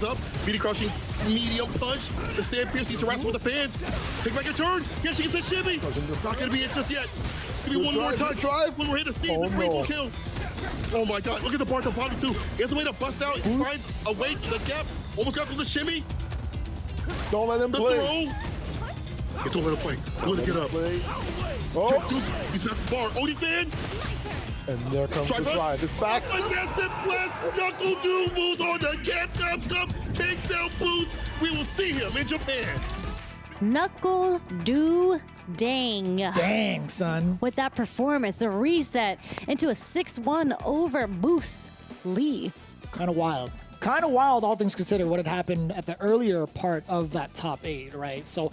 up. Meaty crushing, medium punch. The stand pierce, he's harassing with the fans. Take back your turn. Yeah, she gets a shimmy. Not gonna be it just yet. Give me one more touch. One more hit to sneeze and freeze will kill. Oh my God, look at the part at the bottom too. He has a way to bust out. He finds a way to the gap. Almost got through the shimmy. Don't let him play. Throw. Don't let him play. Don't let him get up. Oh. He's back to bar. Odie fan. And there comes the drive. It's back. Massive blast. Knuckle Do moves on the gas cup. Takes down Boost. We will see him in Japan. Knuckle Do Dang. Dang, son. With that performance, a reset into a 6-1 over Moose Lee. Kind of wild. Kind of wild, all things considered, what had happened at the earlier part of that top 8, right? So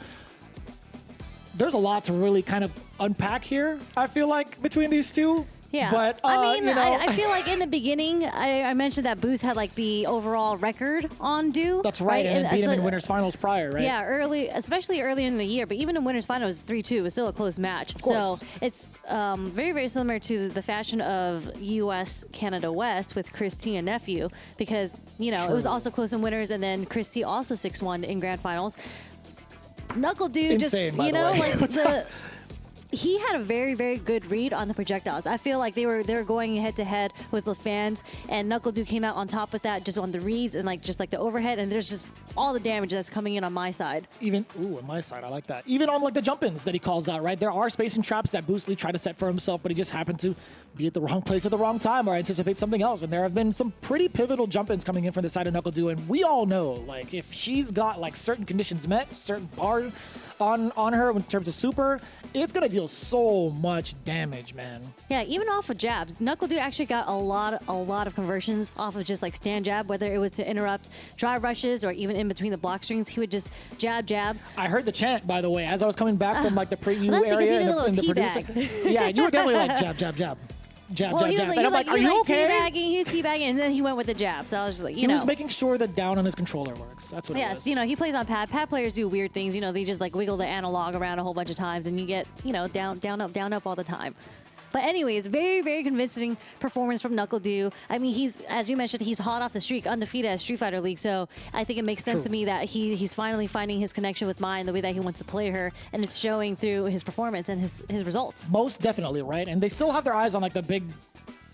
there's a lot to really kind of unpack here, I feel like, between these two. Yeah, but I mean, you know. I feel like in the beginning, I mentioned that Boost had like the overall record on Do. That's right, and beat him in winners finals prior, right? Yeah, especially early in the year, but even in winners finals, 3-2 it was still a close match. Of course. So it's very, very similar to the fashion of U.S. Canada West with Chris T and Nephew, because it was also close in winners, and then Chris T also 6-1 in grand finals. Knuckle Do Insane, just by the way. like he had a very, very good read on the projectiles. I feel like they were going head to head with the fans, and Knuckle Do came out on top with that, just on the reads and just like the overhead, and there's just all the damage that's coming in on my side. On my side, I like that. Even on like the jump-ins that he calls out, right? There are spacing traps that Boost Lee tried to set for himself, but he just happened to be at the wrong place at the wrong time or anticipate something else. And there have been some pretty pivotal jump-ins coming in from the side of Knuckle Do, and we all know, like, if she's got like certain conditions met, certain bar on her in terms of super, it's gonna deal so much damage, man. Yeah, even off of jabs, Knuckle Do actually got a lot of conversions off of just like stand jab, whether it was to interrupt drive rushes or even in between the block strings. He would just jab. I heard the chant, by the way, as I was coming back from like the preview that's area. Because he did a little the teabag. Yeah, you were definitely like jab. Well, he was and I'm like, are you okay? He was teabagging, and then he went with the jab. So I was just like, he was making sure that down on his controller works. That's what it was. Yes, he plays on pad. Pad players do weird things. They just like wiggle the analog around a whole bunch of times, and you get, down, up all the time. But anyways, very, very convincing performance from Knuckle Do. I mean, he's, as you mentioned, he's hot off the streak, undefeated at Street Fighter League. So I think it makes sense to me that he's finally finding his connection with Mai and the way that he wants to play her, and it's showing through his performance and his results. Most definitely, right? And they still have their eyes on like the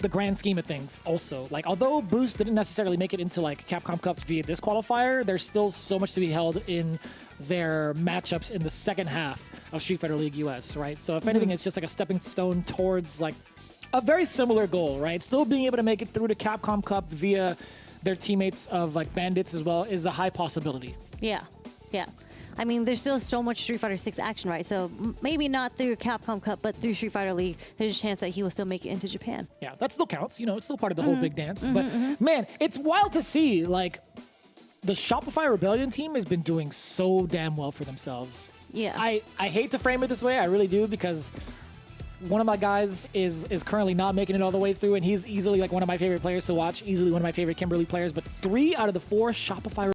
grand scheme of things also. Like, although Boost didn't necessarily make it into like Capcom Cup via this qualifier, there's still so much to be held in their matchups in the second half of Street Fighter League US, right? So if anything, it's just like a stepping stone towards like a very similar goal, right? Still being able to make it through to Capcom Cup via their teammates of like Bandits as well is a high possibility. Yeah. I mean, there's still so much Street Fighter 6 action, right? So maybe not through Capcom Cup, but through Street Fighter League, there's a chance that he will still make it into Japan. Yeah, that still counts. It's still part of the whole big dance. But man, it's wild to see, like, the Shopify Rebellion team has been doing so damn well for themselves. Yeah. I hate to frame it this way, I really do, because one of my guys is currently not making it all the way through, and he's easily like one of my favorite players to watch, easily one of my favorite Kimberly players, but 3 out of the 4 Shopify